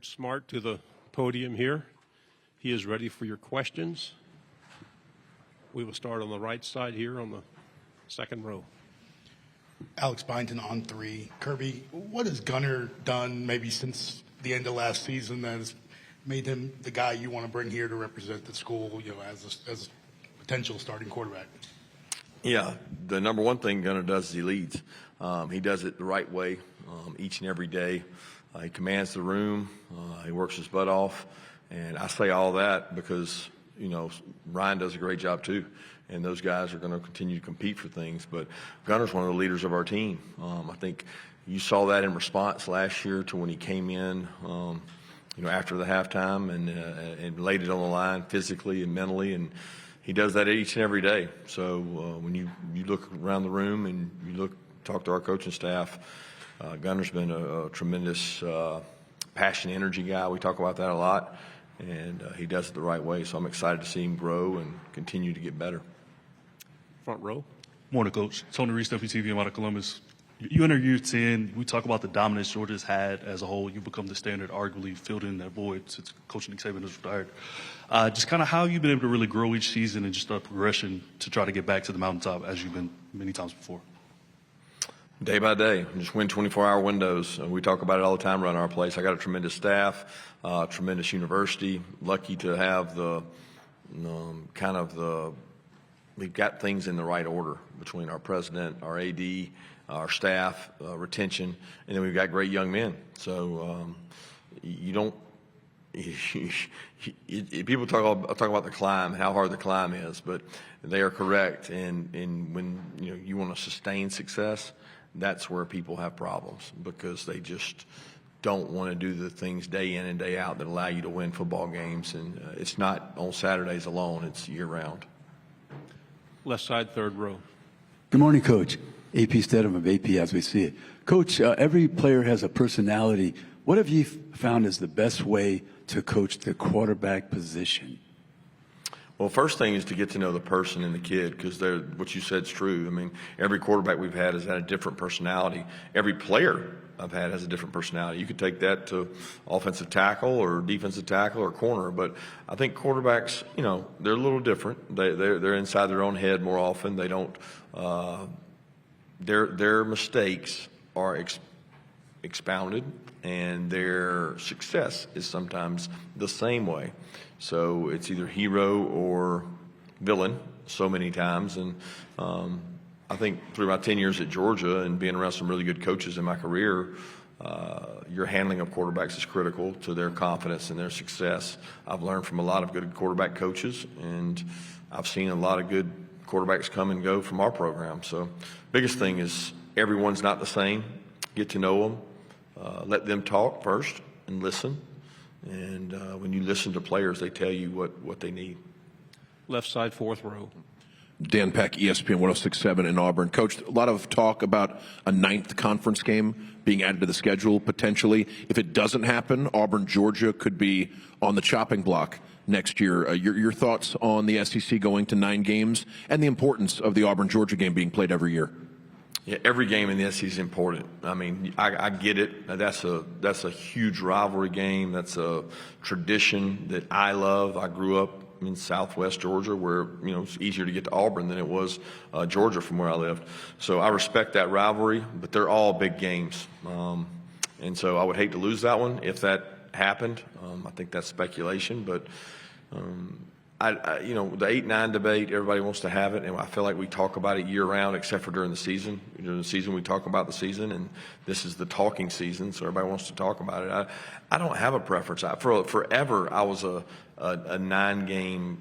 Smart to the podium here. He is ready for your questions. We will start on the right side here on the second row. Alex Byington on 3. Kirby, what has Gunnar done maybe since the end of last season that has made him the guy you want to bring here to represent the school, as a potential starting quarterback? Yeah, the number one thing Gunnar does is he leads. He does it the right way each and every day. He commands the room. He works his butt off. And I say all that because, Ryan does a great job too. And those guys are going to continue to compete for things. But Gunnar's one of the leaders of our team. I think you saw that in response last year to when he came in, after the halftime and laid it on the line physically and mentally. And he does that each and every day. So when you look around the room and talk to our coaching staff, Gunnar's been a tremendous passion, energy guy. We talk about that a lot, and he does it the right way. So I'm excited to see him grow and continue to get better. Front row. Morning, Coach. Tony Reese, WTVM out of Columbus. You enter year 10. We talk about the dominance Georgia's had as a whole. You've become the standard, arguably filling that void since Coach Nick Saban has retired. Just kind of how you've been able to really grow each season and just the progression to try to get back to the mountaintop as you've been many times before. Day by day, just win 24-hour windows. We talk about it all the time around our place. I got a tremendous staff, tremendous university. Lucky to have we've got things in the right order between our president, our AD, our staff, retention, and then we've got great young men. So people talk about the climb, how hard the climb is, but they are correct. And when you want to sustain success, that's where people have problems because they just don't want to do the things day in and day out that allow you to win football games. And it's not on Saturdays alone, it's year-round. Left side, third row. Good morning, Coach. AP Stedham of AP as we see it. Coach, every player has a personality. What have you found is the best way to coach the quarterback position? Well, first thing is to get to know the person and the kid because what you said is true. I mean, every quarterback we've had has had a different personality. Every player I've had has a different personality. You could take that to offensive tackle or defensive tackle or corner, but I think quarterbacks, they're a little different. They're inside their own head more often. They don't. Their mistakes are expounded, and their success is sometimes the same way. So it's either hero or villain so many times. And I think through my 10 years at Georgia and being around some really good coaches in my career, your handling of quarterbacks is critical to their confidence and their success. I've learned from a lot of good quarterback coaches, and I've seen a lot of good quarterbacks come and go from our program. So biggest thing is everyone's not the same. Get to know them. Let them talk first and listen. And when you listen to players, they tell you what they need. Left side, fourth row. Dan Peck, ESPN 106.7 in Auburn. Coach, a lot of talk about a 9th conference game being added to the schedule potentially. If it doesn't happen, Auburn, Georgia could be on the chopping block next year. Your thoughts on the SEC going to 9 games and the importance of the Auburn-Georgia game being played every year? Yeah, every game in the SEC is important. I mean, I get it. That's a huge rivalry game. That's a tradition that I love. I grew up in Southwest Georgia, where it's easier to get to Auburn than it was Georgia from where I lived. So I respect that rivalry, but they're all big games, and so I would hate to lose that one if that happened. I think that's speculation, but. The 8-9 debate, everybody wants to have it, and I feel like we talk about it year-round except for during the season. During the season, we talk about the season, and this is the talking season, so everybody wants to talk about it. I don't have a preference. Forever, I was a 9-game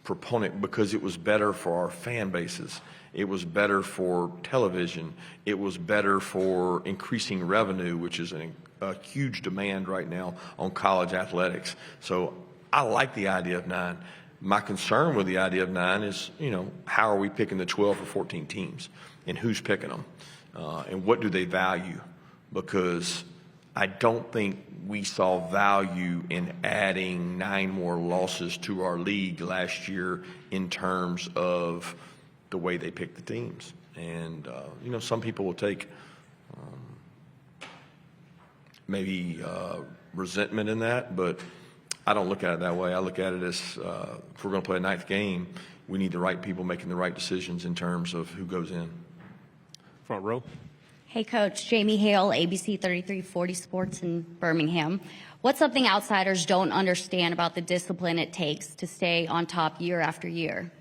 proponent because it was better for our fan bases. It was better for television. It was better for increasing revenue, which is a huge demand right now on college athletics. So I like the idea of 9. My concern with the idea of 9 is, how are we picking the 12 or 14 teams and who's picking them and what do they value? Because I don't think we saw value in adding 9 more losses to our league last year in terms of the way they picked the teams. And, some people will take maybe resentment in that, but I don't look at it that way. I look at it as if we're going to play a ninth game, we need the right people making the right decisions in terms of who goes in. Front row. Hey, Coach. Jamie Hale, ABC 3340 Sports in Birmingham. What's something outsiders don't understand about the discipline it takes to stay on top year after year?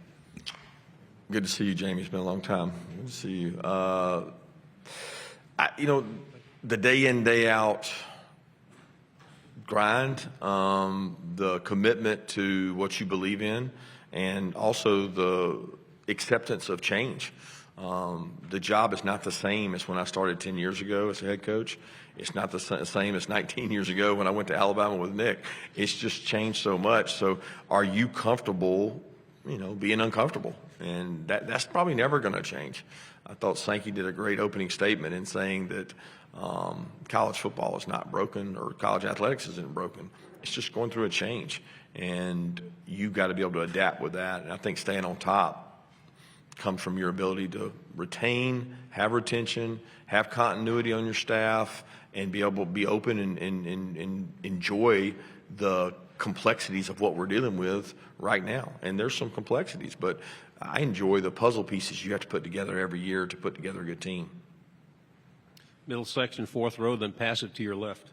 Good to see you, Jamie. It's been a long time. Good to see you. The day in, day out grind, the commitment to what you believe in, and also the acceptance of change. The job is not the same as when I started 10 years ago as a head coach. It's not the same as 19 years ago when I went to Alabama with Nick. It's just changed so much. So are you comfortable, being uncomfortable? And that's probably never going to change. I thought Sankey did a great opening statement in saying that college football is not broken, or college athletics isn't broken. It's just going through a change. And you've got to be able to adapt with that. And I think staying on top comes from your ability to retain, have retention, have continuity on your staff, and be able to be open and enjoy the complexities of what we're dealing with right now. And there's some complexities, but I enjoy the puzzle pieces you have to put together every year to put together a good team. Middle section, fourth row, then pass it to your left.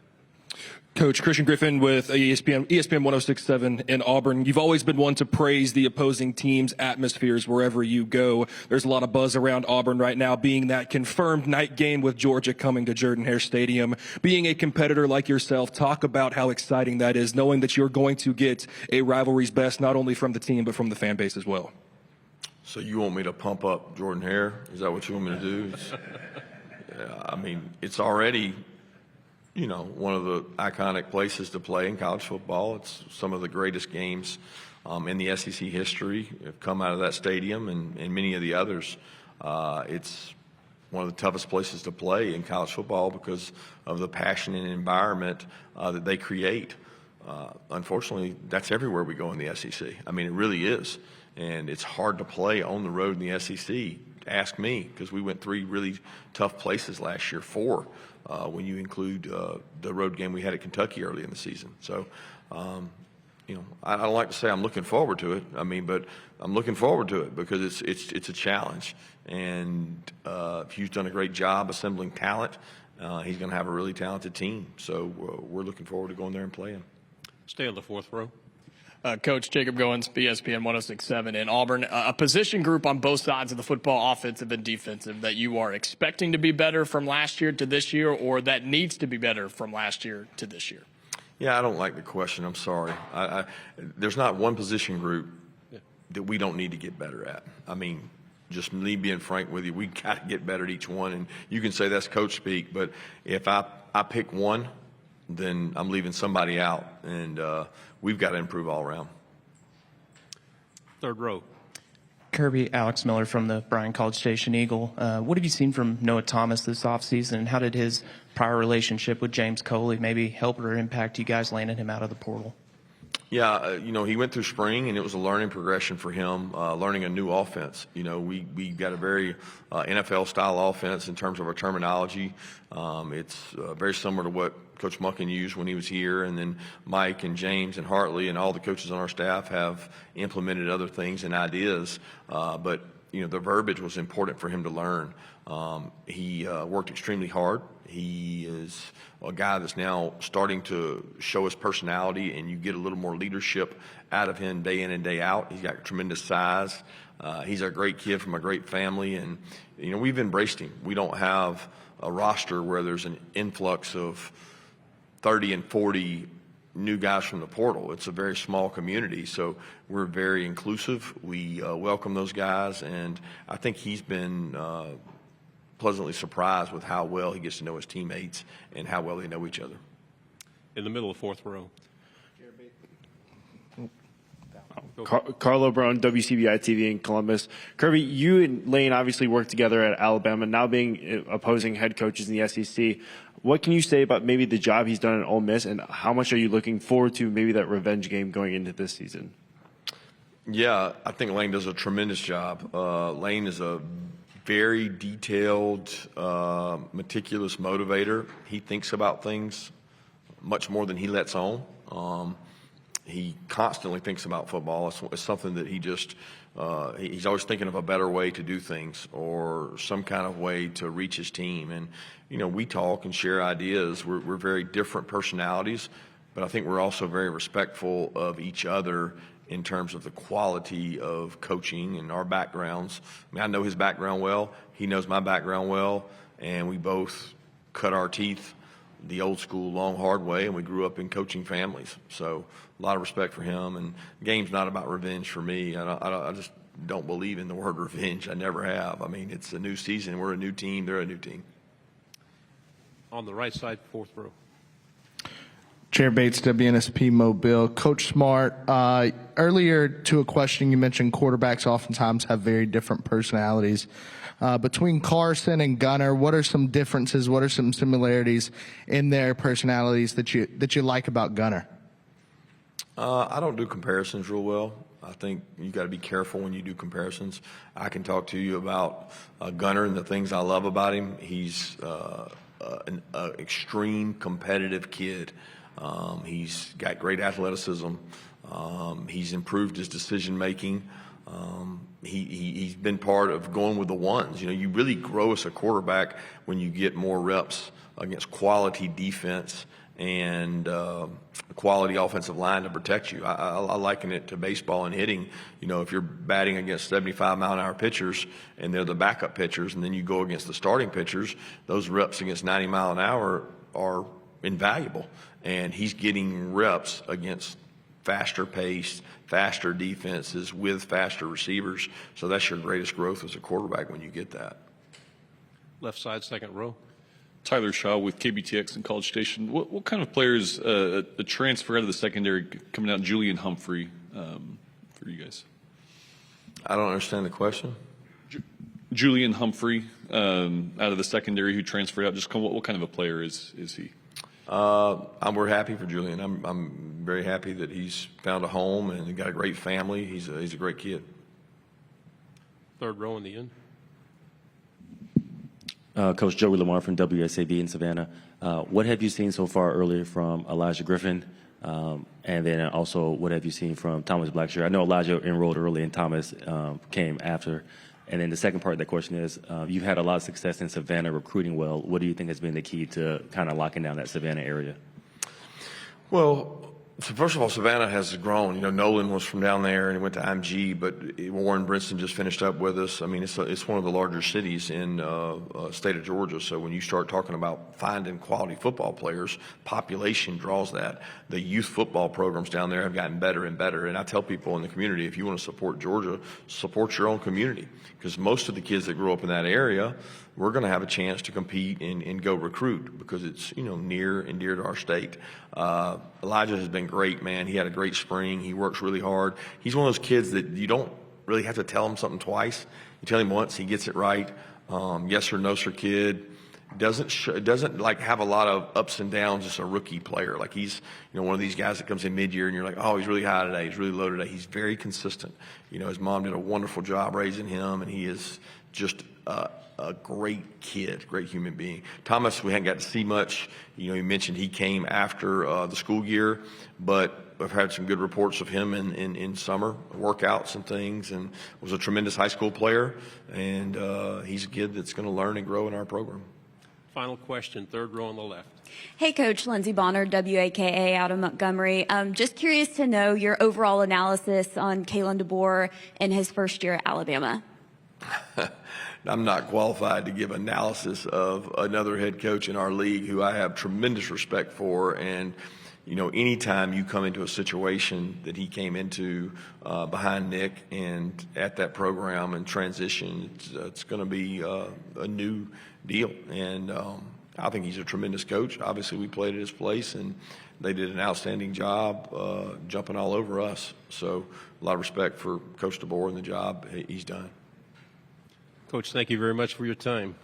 Coach, Christian Griffin with ESPN 1067 in Auburn. You've always been one to praise the opposing team's atmospheres wherever you go. There's a lot of buzz around Auburn right now, being that confirmed night game with Georgia coming to Jordan-Hare Stadium. Being a competitor like yourself, talk about how exciting that is, knowing that you're going to get a rivalry's best, not only from the team, but from the fan base as well. So you want me to pump up Jordan-Hare? Is that what you want me to do? It's already one of the iconic places to play in college football. It's some of the greatest games in the SEC history have come out of that stadium, and many of the others. It's one of the toughest places to play in college football because of the passion and environment that they create. Unfortunately, that's everywhere we go in the SEC. It really is. And it's hard to play on the road in the SEC. Ask me, because we went 3 really tough places last year, 4. When you include the road game we had at Kentucky early in the season. So, I don't like to say I'm looking forward to it. But I'm looking forward to it because it's a challenge. And Hugh's done a great job assembling talent. He's going to have a really talented team. So we're looking forward to going there and playing. Stay on the fourth row. Coach Jacob Goins, ESPN 1067 in Auburn. A position group on both sides of the football, offensive and defensive, that you are expecting to be better from last year to this year, or that needs to be better from last year to this year? Yeah, I don't like the question. I'm sorry. There's not one position group that we don't need to get better at. Just me being frank with you, we got to get better at each one. And you can say that's coach speak, but if I pick one, then I'm leaving somebody out, and we've got to improve all around. Third row. Kirby, Alex Miller from the Bryan College Station Eagle. What have you seen from Noah Thomas this offseason, and how did his prior relationship with James Coley maybe help or impact you guys landing him out of the portal? Yeah, he went through spring, and it was a learning progression for him, learning a new offense. We got a very NFL-style offense in terms of our terminology. It's very similar to what Coach Muckin used when he was here, and then Mike and James and Hartley and all the coaches on our staff have implemented other things and ideas. But the verbiage was important for him to learn. He worked extremely hard. He is a guy that's now starting to show his personality, and you get a little more leadership out of him day in and day out. He's got tremendous size. He's a great kid from a great family, and we've embraced him. We don't have a roster where there's an influx of 30 and 40 new guys from the portal. It's a very small community, so we're very inclusive. We welcome those guys, and I think he's been pleasantly surprised with how well he gets to know his teammates and how well they know each other. In the middle of fourth row. Carlo Brown, WCBI TV in Columbus. Kirby, you and Lane obviously worked together at Alabama, now being opposing head coaches in the SEC. What can you say about maybe the job he's done at Ole Miss, and how much are you looking forward to maybe that revenge game going into this season? Yeah, I think Lane does a tremendous job. Lane is a very detailed, meticulous motivator. He thinks about things much more than he lets on. He constantly thinks about football. It's something that he just he's always thinking of a better way to do things or some kind of way to reach his team. And we talk and share ideas. We're very different personalities, but I think we're also very respectful of each other in terms of the quality of coaching and our backgrounds. I mean, I know his background well. He knows my background well, and we both cut our teeth the old school, long, hard way, and we grew up in coaching families. So a lot of respect for him. And the game's not about revenge for me. I just don't believe in the word revenge. I never have. I mean, it's a new season. We're a new team. They're a new team. On the right side, fourth row. Chair Bates, WNSP Mobile. Coach Smart, earlier to a question, you mentioned quarterbacks oftentimes have very different personalities. Between Carson and Gunner, what are some differences? What are some similarities in their personalities that you like about Gunner? I don't do comparisons real well. I think you got to be careful when you do comparisons. I can talk to you about Gunner and the things I love about him. He's an extreme competitive kid. He's got great athleticism. He's improved his decision making. He's been part of going with the ones. You really grow as a quarterback when you get more reps against quality defense and quality offensive line to protect you. I liken it to baseball and hitting. If you're batting against 75-mile-an-hour pitchers and they're the backup pitchers, and then you go against the starting pitchers, those reps against 90 mile an hour are invaluable. And he's getting reps against faster paced, faster defenses with faster receivers. So that's your greatest growth as a quarterback when you get that. Left side, second row. Tyler Shaw with KBTX and College Station. What kind of players, a transfer out of the secondary coming out, Julian Humphrey, for you guys? I don't understand the question. Julian Humphrey out of the secondary who transferred out, just what kind of a player is he? We're happy for Julian. I'm very happy that he's found a home and got a great family. He's a great kid. Third row in the end. Coach Joey Lamar from WSAV in Savannah. What have you seen so far earlier from Elijah Griffin? And then also, what have you seen from Thomas Blackshear? I know Elijah enrolled early and Thomas came after. And then the second part of that question is, you've had a lot of success in Savannah recruiting well. What do you think has been the key to kind of locking down that Savannah area? Well, so first of all, Savannah has grown. Nolan was from down there and he went to IMG, but Warren Brinson just finished up with us. I mean, it's one of the larger cities in state of Georgia. So when you start talking about finding quality football players, population draws that. The youth football programs down there have gotten better and better. And I tell people in the community, if you want to support Georgia, support your own community. Because most of the kids that grow up in that area, we're going to have a chance to compete and go recruit because it's, near and dear to our state. Elijah has been great, man. He had a great spring. He works really hard. He's one of those kids that you don't really have to tell him something twice. You tell him once, he gets it right. Yes or no, sir kid. Doesn't like have a lot of ups and downs, just a rookie player. Like he's, one of these guys that comes in mid-year and you're like, oh, he's really high today. He's really low today. He's very consistent. His mom did a wonderful job raising him, and he is just a great kid, great human being. Thomas, we hadn't got to see much. You mentioned he came after the school year, but I've had some good reports of him in summer workouts and things, and was a tremendous high school player. And he's a kid that's going to learn and grow in our program. Final question, third row on the left. Hey, Coach. Lindsey Bonner, WAKA out of Montgomery. Just curious to know your overall analysis on Kalen DeBoer in his first year at Alabama. I'm not qualified to give analysis of another head coach in our league who I have tremendous respect for. And, anytime you come into a situation that he came into behind Nick and at that program and transition, it's going to be a new deal. And I think he's a tremendous coach. Obviously, we played at his place, and they did an outstanding job jumping all over us. So a lot of respect for Coach DeBoer and the job he's done. Coach, thank you very much for your time.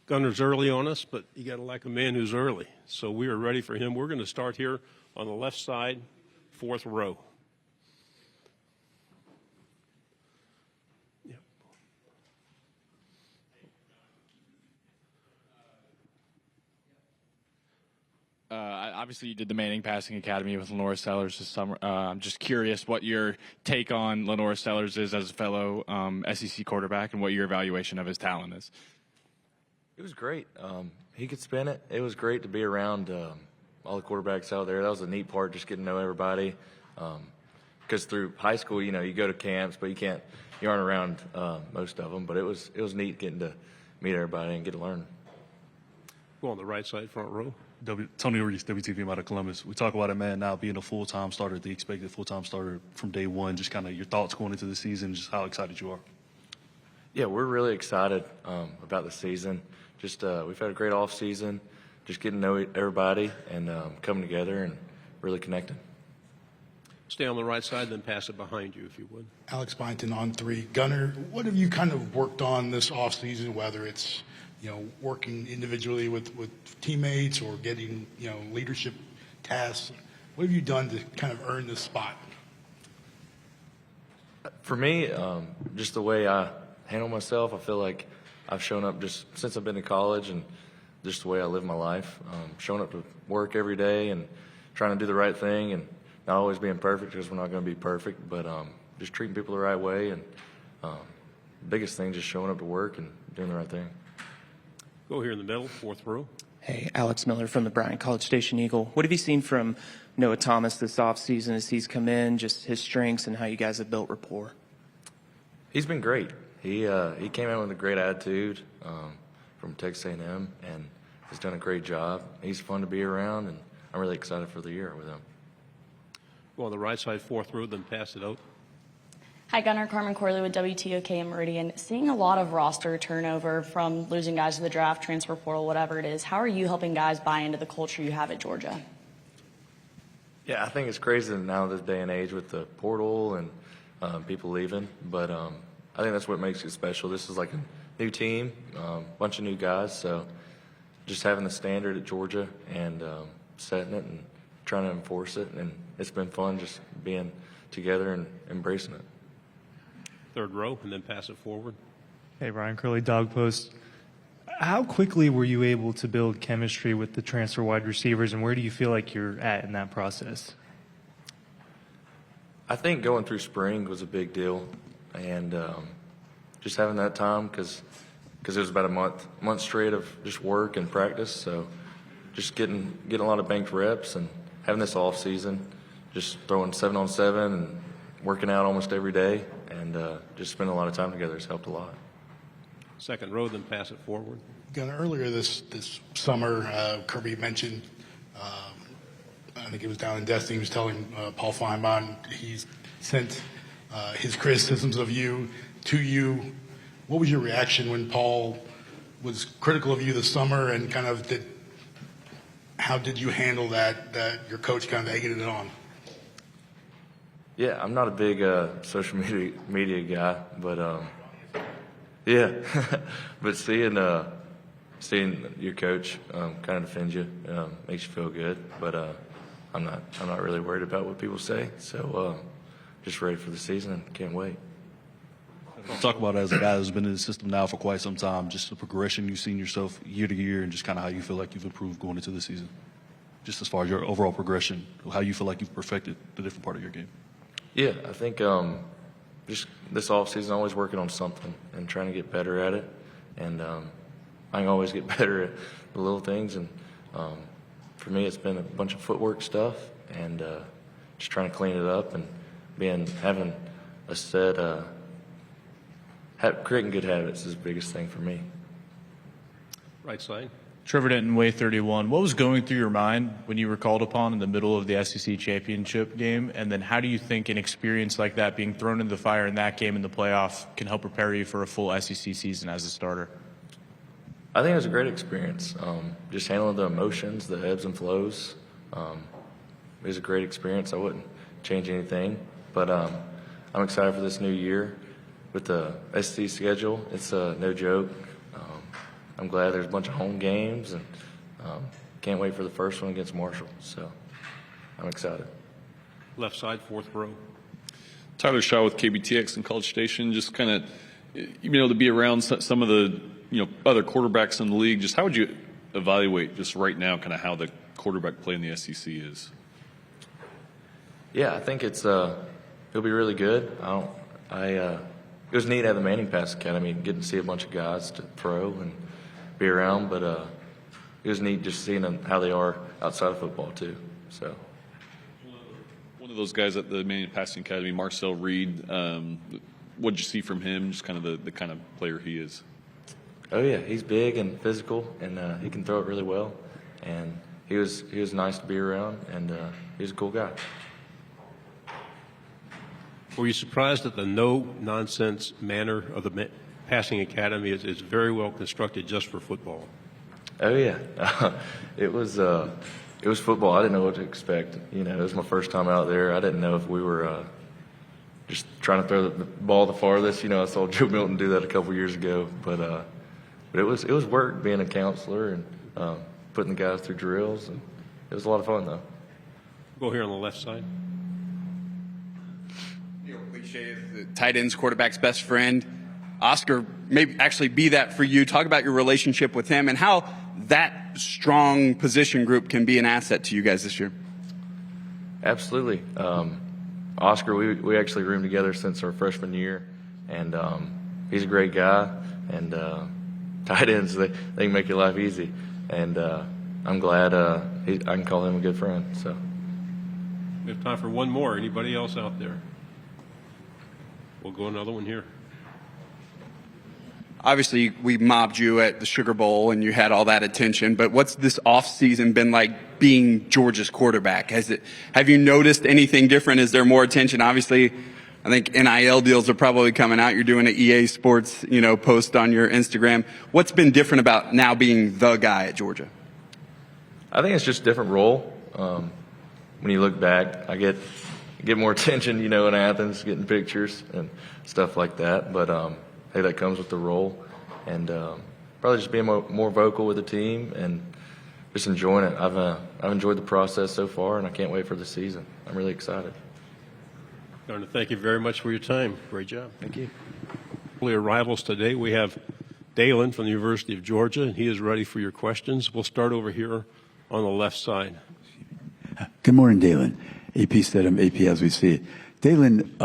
Gunner's early on us, but you got to like a man who's early. So we are ready for him. We're going to start here on the left side, fourth row. Obviously, you did the Manning Passing Academy with Lenora Sellers this summer. I'm just curious what your take on Lenora Sellers is as a fellow SEC quarterback and what your evaluation of his talent is. It was great. He could spin it. It was great to be around all the quarterbacks out there. That was the neat part, just getting to know everybody. Because through high school, you go to camps, but you aren't around most of them. But it was neat getting to meet everybody and get to learn. Go on the right side, front row. Tony Reese, WTVM out of Columbus. We talk about a man now being a full-time starter, the expected full-time starter from day one. Just kind of your thoughts going into the season, just how excited you are. Yeah, we're really excited about the season. Just we've had a great off season, just getting to know everybody and coming together and really connecting. Stay on the right side, then pass it behind you, if you would. Alex Byington on 3. Gunner, what have you kind of worked on this offseason, whether it's working individually with teammates or getting, leadership tasks? What have you done to kind of earn this spot? For me, just the way I handle myself, I feel like I've shown up just since I've been in college and just the way I live my life. Showing up to work every day and trying to do the right thing and not always being perfect because we're not going to be perfect, but just treating people the right way. And biggest thing, just showing up to work and doing the right thing. Go here in the middle, 4th row. Hey, Alex Miller from the Bryan College Station Eagle. What have you seen from Noah Thomas this offseason as he's come in, just his strengths and how you guys have built rapport? He's been great. He came in with a great attitude from Texas A&M and has done a great job. He's fun to be around, and I'm really excited for the year with him. Go on the right side, 4th row, then pass it out. Hi, Gunnar. Carmen Corley with WTOK and Meridian. Seeing a lot of roster turnover from losing guys to the draft, transfer portal, whatever it is, how are you helping guys buy into the culture you have at Georgia? Yeah, I think it's crazy now this day and age with the portal and people leaving, but I think that's what makes it special. This is like a new team, bunch of new guys, so just having the standard at Georgia and setting it and trying to enforce it, and it's been fun just being together and embracing it. 3rd row, and then pass it forward. Hey, Ryan Curley, Dog Post. How quickly were you able to build chemistry with the transfer wide receivers, and where do you feel like you're at in that process? I think going through spring was a big deal, and just having that time because it was about a month straight of just work and practice. So just getting a lot of banked reps and having this off season, just throwing 7-on-7 and working out almost every day, and just spending a lot of time together has helped a lot. 2nd row, then pass it forward. Gunnar, earlier this summer, Kirby mentioned, I think it was down in Destin, he was telling Paul Feinbaum he's sent his criticisms of you to you. What was your reaction when Paul was critical of you this summer, and kind of how did you handle that your coach kind of egged it on? Yeah, I'm not a big social media guy, but yeah, but seeing your coach kind of defend you makes you feel good. But I'm not really worried about what people say. So just ready for the season and can't wait. Talk about it as a guy who's been in the system now for quite some time, just the progression you've seen yourself year to year, and just kind of how you feel like you've improved going into the season. Just as far as your overall progression, how you feel like you've perfected the different part of your game. Yeah, I think just this offseason, always working on something and trying to get better at it. And I can always get better at the little things. And for me, it's been a bunch of footwork stuff and just trying to clean it up and having a set, creating good habits is the biggest thing for me. Right side. Trevor Denton, Way 31. What was going through your mind when you were called upon in the middle of the SEC championship game? And then how do you think an experience like that, being thrown into the fire in that game in the playoff, can help prepare you for a full SEC season as a starter? I think it was a great experience. Just handling the emotions, the ebbs and flows. It was a great experience. I wouldn't change anything. But I'm excited for this new year with the SEC schedule. It's no joke. I'm glad there's a bunch of home games, and can't wait for the first one against Marshall. So I'm excited. Left side, 4th row. Tyler Shaw with KBTX and College Station. Just kind of, to be around some of the, other quarterbacks in the league. Just how would you evaluate just right now kind of how the quarterback play in the SEC is? Yeah, I think it'll be really good. It was neat to have the Manning Pass Academy, getting to see a bunch of guys to throw and be around, but it was neat just seeing them, how they are outside of football too. So. One of those guys at the Manning Passing Academy, Marcel Reed, what did you see from him, just kind of the kind of player he is? Oh, yeah, he's big and physical, and he can throw it really well. And he was nice to be around, and he's a cool guy. Were you surprised at the no-nonsense manner of the passing academy? It's very well constructed just for football. Oh, yeah. It was football. I didn't know what to expect. You know, it was my first time out there. I didn't know if we were just trying to throw the ball the farthest. You know, I saw Joe Milton do that a couple years ago. But it was work being a counselor and putting the guys through drills. And it was a lot of fun, though. Go here on the left side. Cliche is the tight end's quarterback's best friend. Oscar may actually be that for you. Talk about your relationship with him and how that strong position group can be an asset to you guys this year. Absolutely. Oscar, we actually roomed together since our freshman year, and he's a great guy. And tight ends, they can make your life easy. And I'm glad I can call him a good friend. So We have time for one more. Anybody else out there? We'll go another one here. Obviously, we mobbed you at the Sugar Bowl and you had all that attention, but what's this offseason been like being Georgia's quarterback? Have you noticed anything different? Is there more attention? Obviously, I think NIL deals are probably coming out. You're doing an EA Sports, post on your Instagram. What's been different about now being the guy at Georgia? I think it's just a different role. When you look back, I get more attention, in Athens, getting pictures and stuff like that. But hey, that comes with the role, and probably just being more vocal with the team and just enjoying it. I've enjoyed the process so far, and I can't wait for the season. I'm really excited. Governor, thank you very much for your time. Great job. Thank you. Early arrivals today, we have Dalen from the University of Georgia, and he is ready for your questions. We'll start over here on the left side. Good morning, Dalen. AP Stedham, AP as we see it. Dalen,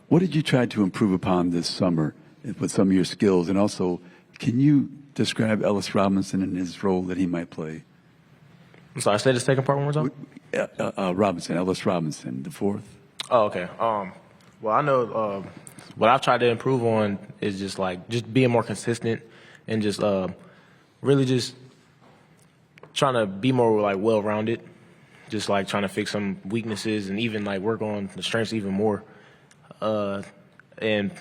what did you try to improve upon this summer with some of your skills? And also, can you describe Ellis Robinson and his role that he might play? I'm sorry, say the second part one more time? Ellis Robinson, the fourth. Oh, okay. Well, I know what I've tried to improve on is just being more consistent and just really just trying to be more well-rounded, just trying to fix some weaknesses and even work on the strengths even more. And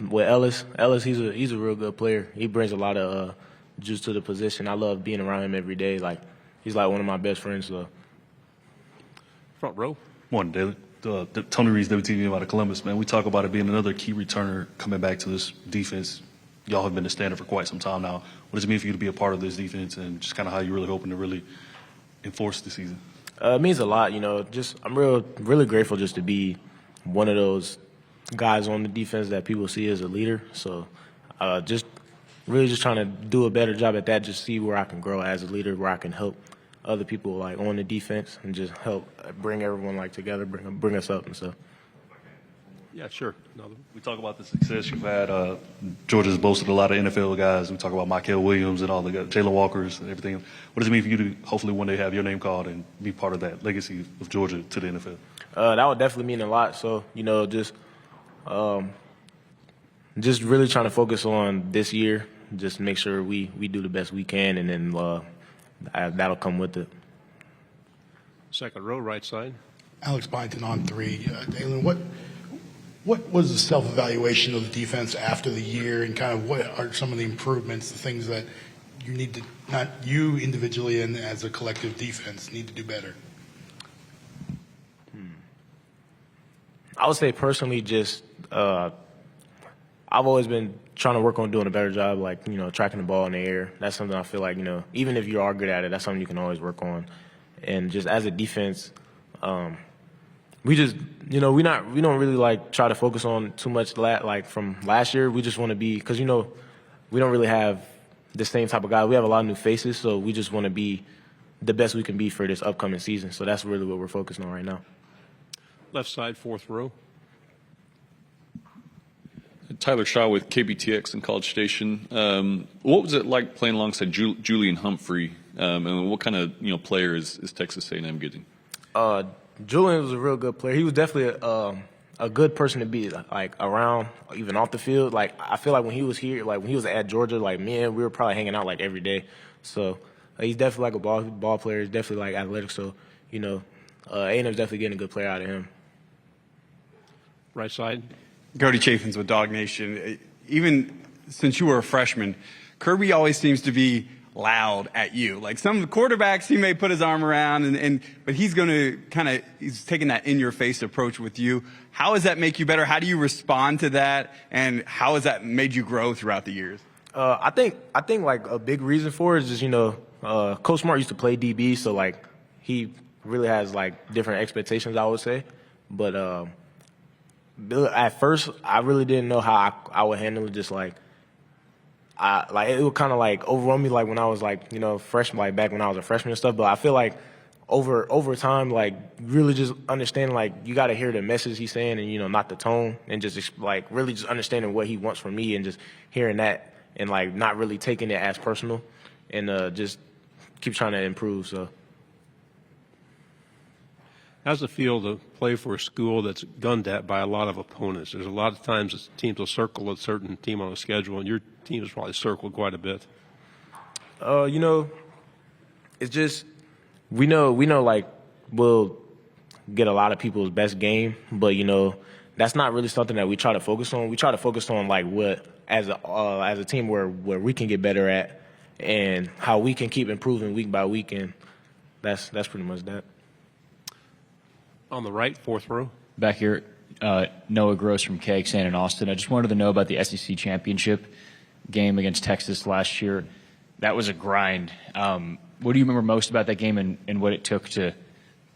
with Ellis, he's a real good player. He brings a lot of juice to the position. I love being around him every day. He's one of my best friends. So. Front row. Morning, Dalen. Tony Reed's WTV out of Columbus, man. We talk about it being another key returner coming back to this defense. Y'all have been the standard for quite some time now. What does it mean for you to be a part of this defense and just kind of how you're really hoping to really enforce the season? It means a lot, I'm really grateful just to be one of those guys on the defense that people see as a leader. So just trying to do a better job at that, just see where I can grow as a leader, where I can help other people on the defense and just help bring everyone together, bring us up and stuff. Yeah, sure. We talk about the success you've had. Georgia's boasted a lot of NFL guys. We talk about Michael Williams and all the guys, Jalen Walkers and everything. What does it mean for you to hopefully one day have your name called and be part of that legacy of Georgia to the NFL? That would definitely mean a lot. So, just really trying to focus on this year, just make sure we do the best we can, and then that'll come with it. Second row, right side. Alex Byington on three. Dalen, what was the self-evaluation of the defense after the year, and kind of what are some of the improvements, the things that you need to, not you individually and as a collective defense, need to do better? I would say personally just I've always been trying to work on doing a better job, tracking the ball in the air. That's something I feel even if you are good at it, that's something you can always work on. And just as a defense, we just, we don't really try to focus on too much from last year. We just want to be, because we don't really have the same type of guy. We have a lot of new faces, so we just want to be the best we can be for this upcoming season. So that's really what we're focused on right now. Left side, fourth row. Tyler Shaw with KBTX in College Station. What was it like playing alongside Julian Humphrey? And what kind of player is Texas A&M getting? Julian was a real good player. He was definitely a good person to be like around, even off the field. Like I feel like when he was here, like when he was at Georgia, like me and we were probably hanging out like every day. So he's definitely like a ball player. He's definitely like athletic. So A&M's definitely getting a good player out of him. Right side. Cody Chaffins with Dog Nation. Even since you were a freshman, Kirby always seems to be loud at you. Like some of the quarterbacks, he may put his arm around, but he's going to he's taking that in-your-face approach with you. How does that make you better? How do you respond to that? And how has that made you grow throughout the years? I think like a big reason for it is just, Coach Smart used to play DB, so like he really has like different expectations, I would say. But at first, I really didn't know how I would handle it. Just like, it would kind of like overwhelm me, like when I was like, freshman, like back when I was a freshman and stuff. But I feel like over time, like really just understanding, like you got to hear the message he's saying, and not the tone, and just like really just understanding what he wants from me, and just hearing that, and like not really taking it as personal, and just keep trying to improve. So. How's it feel to play for a school that's gunned at by a lot of opponents? There's a lot of times teams will circle a certain team on a schedule, and your team is probably circled quite a bit. It's just we know like we'll get a lot of people's best game, but that's not really something that we try to focus on. We try to focus on like what as a team where we can get better at, and how we can keep improving week by week, and that's pretty much that. On the right, fourth row. Back here, Noah Gross from KXN in Austin. I just wanted to know about the SEC championship game against Texas last year. That was a grind. What do you remember most about that game and what it took to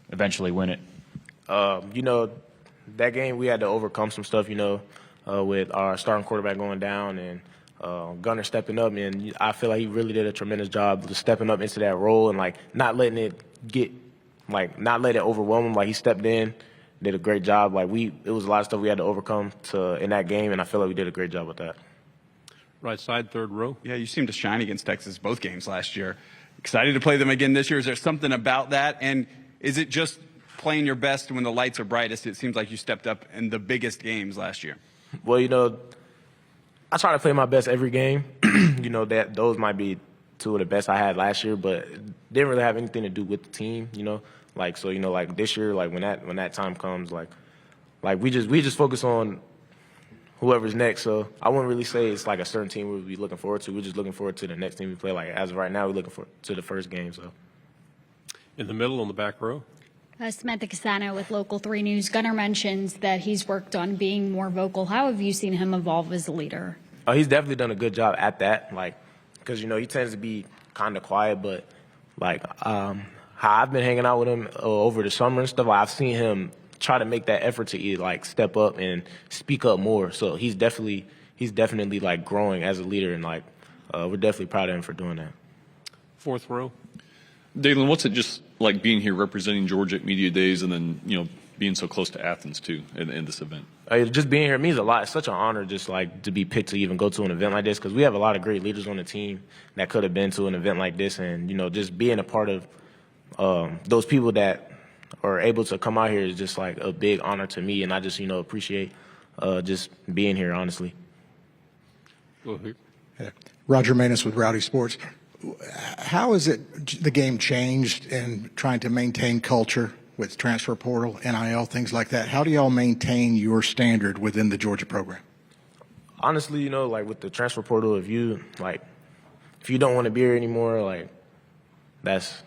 eventually win it? That game we had to overcome some stuff, with our starting quarterback going down and Gunner stepping up. And I feel like he really did a tremendous job of stepping up into that role and like not letting it overwhelm him. Like he stepped in, did a great job. Like it was a lot of stuff we had to overcome in that game, and I feel like we did a great job with that. Right side, third row. Yeah, you seemed to shine against Texas both games last year. Excited to play them again this year. Is there something about that? And is it just playing your best when the lights are brightest? It seems like you stepped up in the biggest games last year. Well, I try to play my best every game. Those might be two of the best I had last year, but it didn't really have anything to do with the team, Like this year, like when that time comes, like we just focus on whoever's next. So I wouldn't really say it's like a certain team we'll be looking forward to. We're just looking forward to the next team we play. Like as of right now, we're looking forward to the first game. So in the middle on the back row. Samantha Casano with Local 3 News. Gunnar mentions that he's worked on being more vocal. How have you seen him evolve as a leader? He's definitely done a good job at that. Like, because he tends to be kind of quiet, but like how I've been hanging out with him over the summer and stuff, I've seen him try to make that effort to like step up and speak up more. So he's definitely like growing as a leader, and like we're definitely proud of him for doing that. Fourth row. Dalen, what's it just like being here representing Georgia at Media Days, and then being so close to Athens too in this event? Just being here means a lot. It's such an honor just like to be picked to even go to an event like this, because we have a lot of great leaders on the team that could have been to an event like this, and just being a part of those people that are able to come out here is just like a big honor to me, and I just appreciate just being here, honestly. Go ahead. Roger Manus with Rowdy Sports. How has the game changed in trying to maintain culture with transfer portal, NIL, things like that? How do y'all maintain your standard within the Georgia program? Honestly, like with the transfer portal, if you don't want to be here anymore, like that's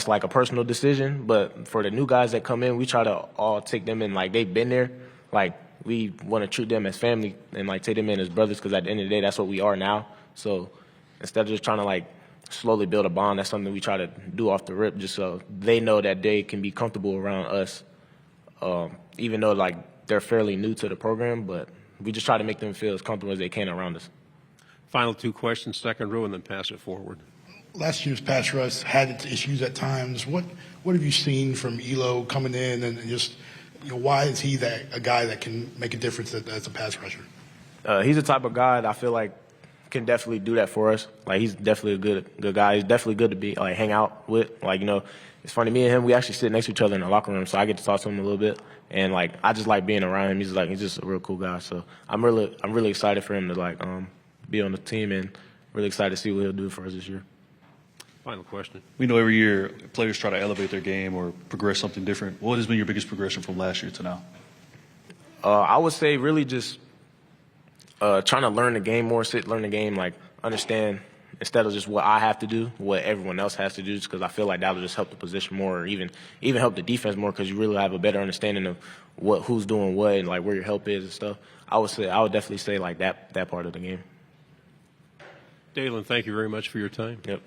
like a personal decision. But for the new guys that come in, we try to all take them in like they've been there. Like we want to treat them as family and like take them in as brothers, because at the end of the day, that's what we are now. So instead of just trying to like slowly build a bond, that's something we try to do off the rip, just so they know that they can be comfortable around us, even though like they're fairly new to the program. But we just try to make them feel as comfortable as they can around us. Final two questions, second row, and then pass it forward. last year's pass rush had its issues at times. What have you seen from Elo coming in, and just why is he a guy that can make a difference as a pass rusher? He's the type of guy that I feel like can definitely do that for us. Like, he's definitely a good guy. He's definitely good to be hang out with. Like, it's funny, me and him, we actually sit next to each other in the locker room, so I get to talk to him a little bit. And I just like being around him. He's just a real cool guy. So I'm really excited for him to be on the team, and really excited to see what he'll do for us this year. Final question. We know every year players try to elevate their game or progress something different. What has been your biggest progression from last year to now? I would say really just trying to learn the game more, learn the game, understand instead of just what I have to do, what everyone else has to do, just because I feel like that will just help the position more, or even help the defense more, because you really have a better understanding of who's doing what and where your help is and stuff. I would definitely say that part of the game. Dalen, thank you very much for your time. Yep.